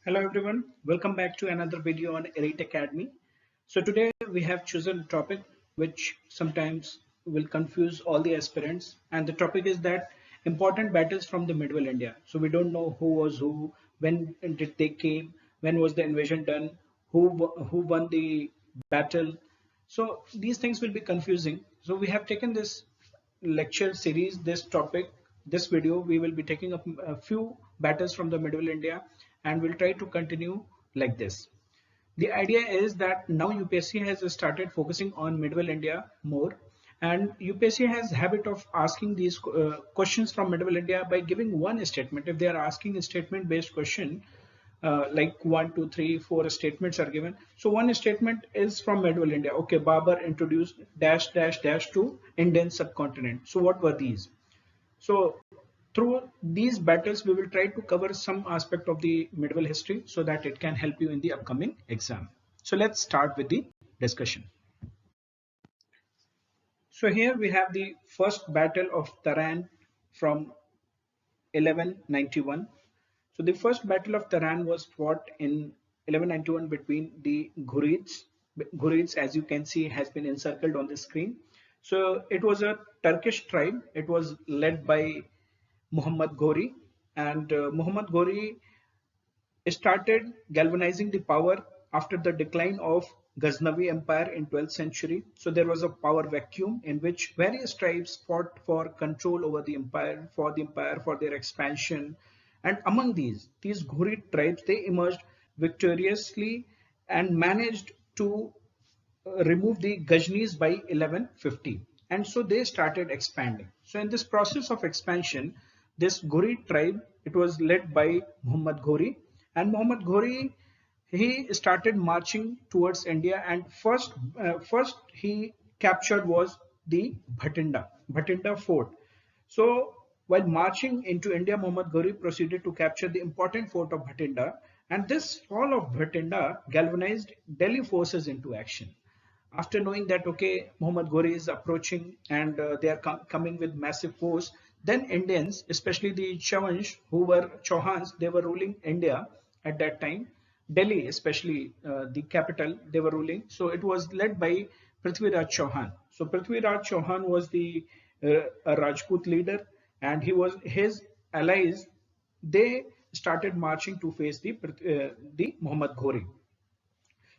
Hello everyone, welcome back to another video on Elite Academy. So today we have chosen a topic which sometimes will confuse all the aspirants, and the topic is that important battles from the medieval India. So we don't know who was who, when did they came, when was the invasion done, who won the battle. So these things will be confusing. So we have taken this lecture series, this topic, this video, we will be taking up a few battles from the medieval India and we'll try to continue like this. The idea is that now UPSC has started focusing on medieval India more, and UPSC has habit of asking these questions from medieval India by giving one statement. If they are asking a statement based question, like 1, 2, 3, 4 statements are given. So one statement is from medieval India. Okay, Babur introduced dash dash dash to Indian subcontinent. So what were these? So through these battles, we will try to cover some aspect of the medieval history so that it can help you in the upcoming exam. So let's start with the discussion. So here we have the first battle of Tarain from 1191. So the first battle of Tarain was fought in 1191 between the Ghurids. Ghurids, as you can see, has been encircled on the screen. So it was a Turkish tribe. It was led by Muhammad Ghori, and Muhammad Ghori started galvanizing the power after the decline of Ghaznavi Empire in 12th century. So there was a power vacuum in which various tribes fought for control over the empire, for their expansion. And among these Ghurid tribes, they emerged victoriously and managed to remove the Ghaznavis by 1150. And so they started expanding. So in this process of expansion, this Ghuri tribe, it was led by Muhammad Ghori. And Muhammad Ghori, he started marching towards India, and first he captured was the Bhatinda fort. So while marching into India, Muhammad Ghori proceeded to capture the important fort of Bhatinda, and this fall of Bhatinda galvanized Delhi forces into action. After knowing that, okay, Muhammad Ghori is approaching and they are coming with massive force, then Indians, especially the Chavansh, who were Chauhans, they were ruling India at that time. Delhi, especially the capital, they were ruling. So it was led by Prithviraj Chauhan. So Prithviraj Chauhan was a Rajput leader, and his allies. They started marching to face the Muhammad Ghori.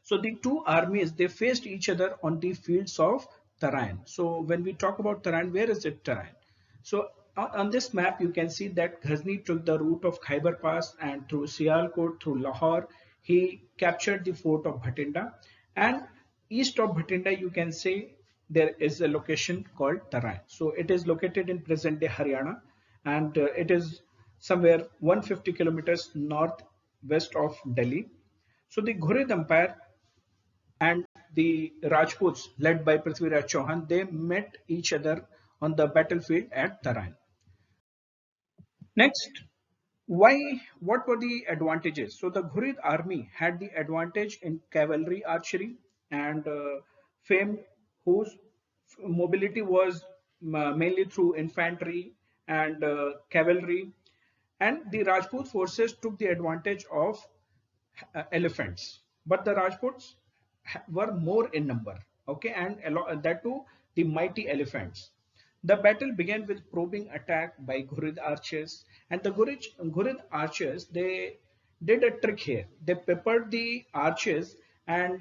So the two armies, they faced each other on the fields of Tarain. So when we talk about Tarain, where is it Tarain? So on this map, you can see that Ghazni took the route of Khyber Pass, and through Sialkot, through Lahore, he captured the fort of Bhatinda. And east of Bhatinda, you can say there is a location called Tarain. So it is located in present day Haryana, and it is somewhere 150 kilometers northwest of Delhi. So the Ghurid Empire and the Rajputs, led by Prithviraj Chauhan, they met each other on the battlefield at Tarain. Next, what were the advantages? So the Ghurid army had the advantage in cavalry archery and fame, whose mobility was mainly through infantry and cavalry. And the Rajput forces took the advantage of elephants, but the Rajputs were more in number. Okay, and that too, the mighty elephants. The battle began with probing attack by Ghurid archers, and the Ghurid archers, they did a trick here. They peppered the archers, and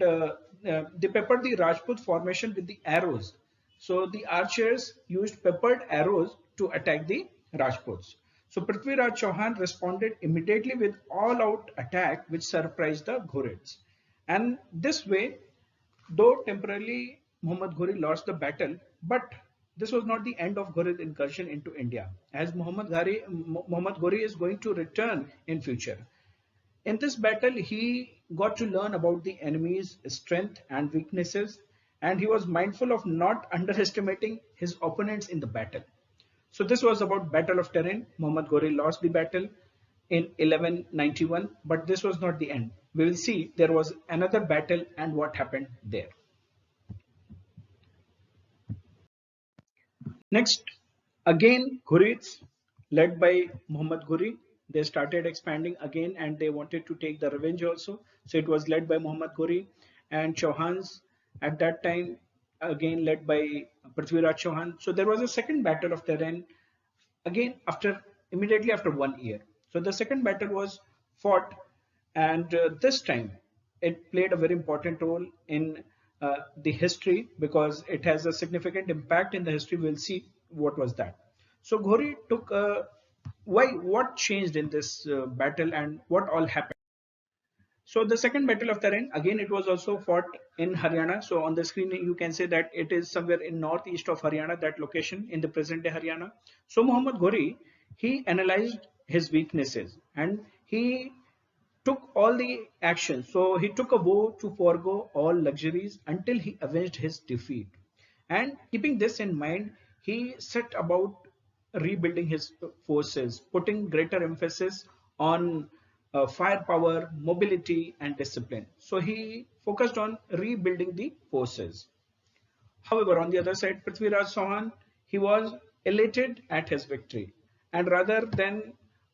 they peppered the Rajput formation with the arrows. So the archers used peppered arrows to attack the Rajputs. So Prithviraj Chauhan responded immediately with all-out attack, which surprised the Ghurids. And this way, though temporarily Muhammad Ghori lost the battle, but this was not the end of Ghurid incursion into India, as Muhammad Ghori is going to return in future. In this battle, he got to learn about the enemy's strength and weaknesses, and he was mindful of not underestimating his opponents in the battle. So this was about Battle of Tarain. Muhammad Ghori lost the battle in 1191, but this was not the end. We will see there was another battle and what happened there. Next, again Ghurids, led by Muhammad Ghori. They started expanding again and they wanted to take the revenge also. So it was led by Muhammad Ghori and Chauhans at that time, again led by Prithviraj Chauhan. So there was a second battle of Tarain again after immediately after 1 year. So the second battle was fought, and this time it played a very important role in the history because it has a significant impact in the history. We'll see what was that. So Ghori took why what changed in this battle and what all happened. So the second battle of Tarain, again, it was also fought in Haryana. So on the screen, you can say that it is somewhere in northeast of Haryana, that location in the present day Haryana. So Muhammad Ghori, he analyzed his weaknesses and he took all the actions. So he took a vow to forego all luxuries until he avenged his defeat. And keeping this in mind, he set about rebuilding his forces, putting greater emphasis on firepower, mobility, and discipline. So he focused on rebuilding the forces. However, on the other side, Prithviraj Chauhan, he was elated at his victory. And rather than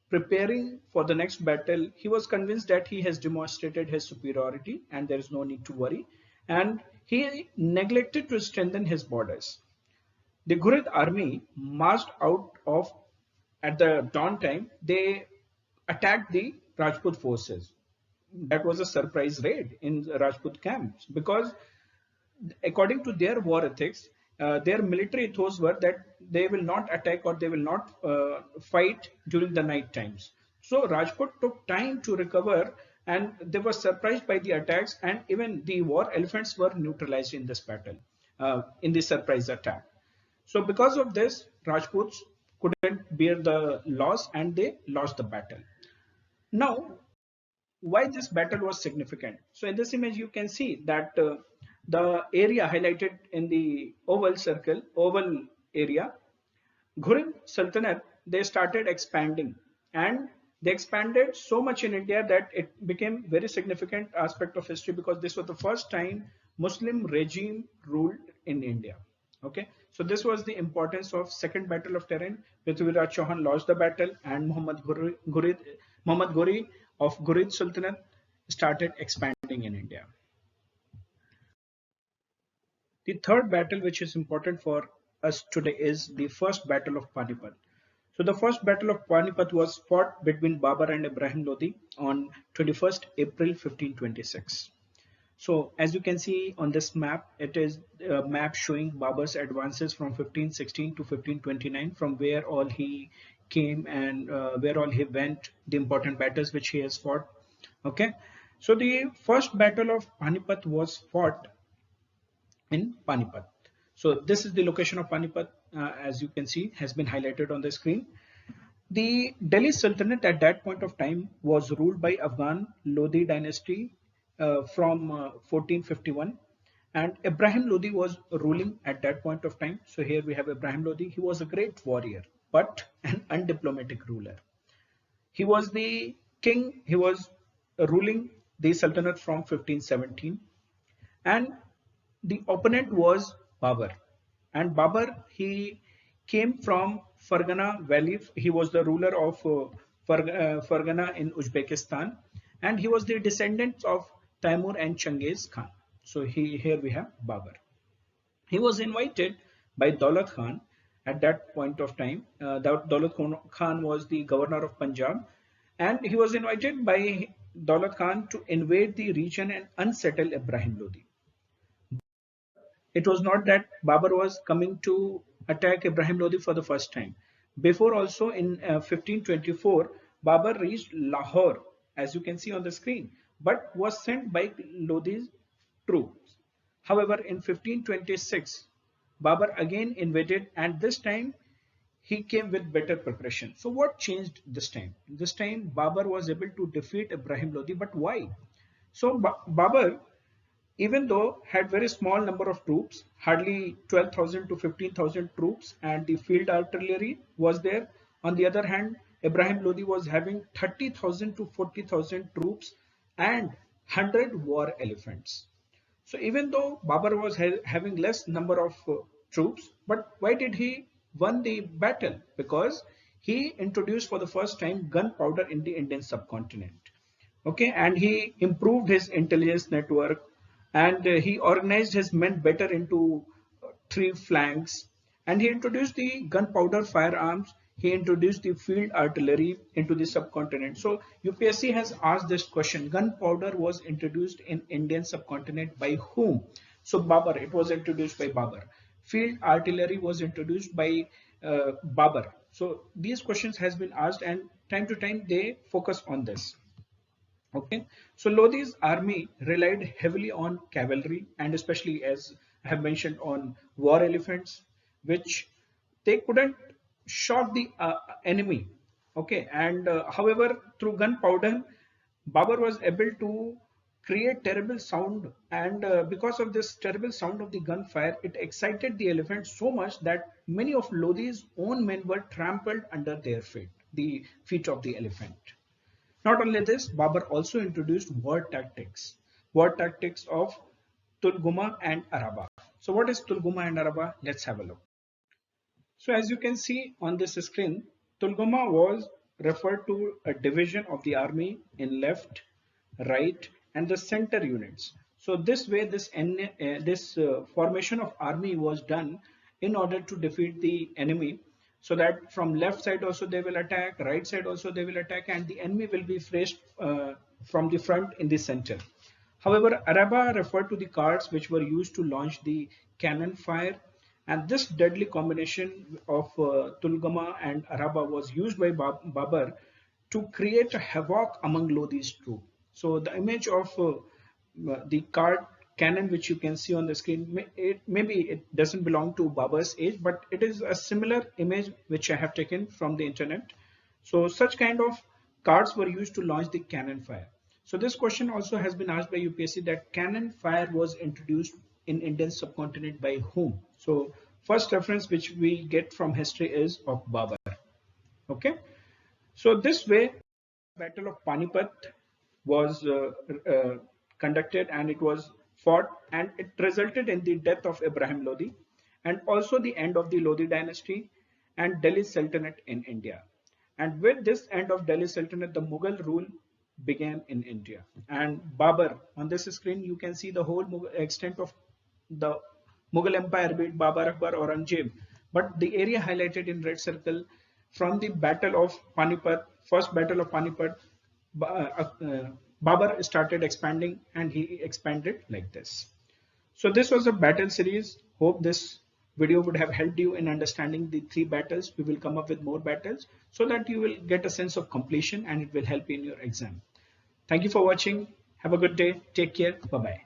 preparing for the next battle, he was convinced that he has demonstrated his superiority and there is no need to worry. And he neglected to strengthen his borders. The Ghurid army marched out of at the dawn time. They attacked the Rajput forces. That was a surprise raid in the Rajput camps because according to their war ethics, their military ethos were that they will not attack or they will not fight during the night times. So Rajput took time to recover and they were surprised by the attacks, and even the war elephants were neutralized in this battle, in the surprise attack. So because of this, Rajputs couldn't bear the loss and they lost the battle. Now, why this battle was significant? So in this image, you can see that the area highlighted in the oval area, Ghurid Sultanate, they started expanding and they expanded so much in India that it became very significant aspect of history because this was the first time Muslim regime ruled in India. Okay, so this was the importance of second battle of Tarain. Prithviraj Chauhan lost the battle and Muhammad Ghori of Ghurid Sultanate started expanding in India. The third battle, which is important for us today, is the first battle of Panipat. So the first battle of Panipat was fought between Babur and Ibrahim Lodi on 21st April 1526. So as you can see on this map, it is a map showing Babur's advances from 1516 to 1529, from where all he came and where all he went, the important battles which he has fought. Okay, so the first battle of Panipat was fought in Panipat. So this is the location of Panipat, as you can see, has been highlighted on the screen. The Delhi Sultanate at that point of time was ruled by Afghan Lodi dynasty from 1451, and Ibrahim Lodi was ruling at that point of time. So here we have Ibrahim Lodi. He was a great warrior, but an undiplomatic ruler. He was the king. He was ruling the Sultanate from 1517, and the opponent was Babur. And Babur, he came from Fargana Valley. He was the ruler of Fargana in Uzbekistan, and he was the descendant of Taimur and Changiz Khan. So here we have Babur. He was invited by Daulat Khan at that point of time. Daulat Khan was the governor of Punjab, and he was invited by Daulat Khan to invade the region and unsettle Ibrahim Lodi. It was not that Babur was coming to attack Ibrahim Lodi for the first time. Before also in 1524, Babur reached Lahore, as you can see on the screen, but was sent by Lodi's troops. However, in 1526, Babur again invaded, and this time he came with better preparation. So what changed this time? This time Babur was able to defeat Ibrahim Lodi, but why? So Babur, even though had very small number of troops, hardly 12,000 to 15,000 troops, and the field artillery was there. On the other hand, Ibrahim Lodi was having 30,000 to 40,000 troops and 100 war elephants. So even though Babur was having less number of troops, but why did he won the battle? Because he introduced for the first time gunpowder in the Indian subcontinent. Okay, and he improved his intelligence network, and he organized his men better into three flanks, and he introduced the gunpowder firearms. He introduced the field artillery into the subcontinent. So UPSC has asked this question: gunpowder was introduced in Indian subcontinent by whom? So Babur, it was introduced by Babur. Field artillery was introduced by Babur. So these questions has been asked, and time to time they focus on this. Okay, so Lodi's army relied heavily on cavalry, and especially, as I have mentioned, on war elephants, which they couldn't shock the enemy. Okay, and however, through gunpowder, Babur was able to create terrible sound, and because of this terrible sound of the gunfire, it excited the elephant so much that many of Lodi's own men were trampled under their feet, the feet of the elephant. Not only this, Babur also introduced war tactics of Tulguma and Araba. So what is Tulguma and Araba? Let's have a look. So as you can see on this screen, Tulguma was referred to a division of the army in left, right, and the center units. So this way, this formation of army was done in order to defeat the enemy, so that from left side also they will attack, right side also they will attack, and the enemy will be faced from the front in the center. However, Araba referred to the cards which were used to launch the cannon fire, and this deadly combination of Tulgama and Araba was used by Babur to create a havoc among Lodi's troops. So the image of the card cannon which you can see on the screen, maybe it doesn't belong to Babur's age, but it is a similar image which I have taken from the internet. So such kind of cards were used to launch the cannon fire. So this question also has been asked by UPSC, that cannon fire was introduced in Indian subcontinent by whom? So first reference which we get from history is of Babur. Okay. So this way, Battle of Panipat was conducted, and it was fought, and it resulted in the death of Ibrahim Lodi, and also the end of the Lodi dynasty and Delhi Sultanate in India. And with this end of Delhi Sultanate, the Mughal rule began in India. And Babur, on this screen, you can see the whole extent of the Mughal Empire, be it Babar, Akbar, Aurangzeb. But the area highlighted in red circle, from the Battle of Panipat, first Battle of Panipat, Babur started expanding, and he expanded like this. So this was a battle series. Hope this video would have helped you in understanding the three battles. We will come up with more battles so that you will get a sense of completion, and it will help you in your exam. Thank you for watching. Have a good day. Take care. Bye-bye.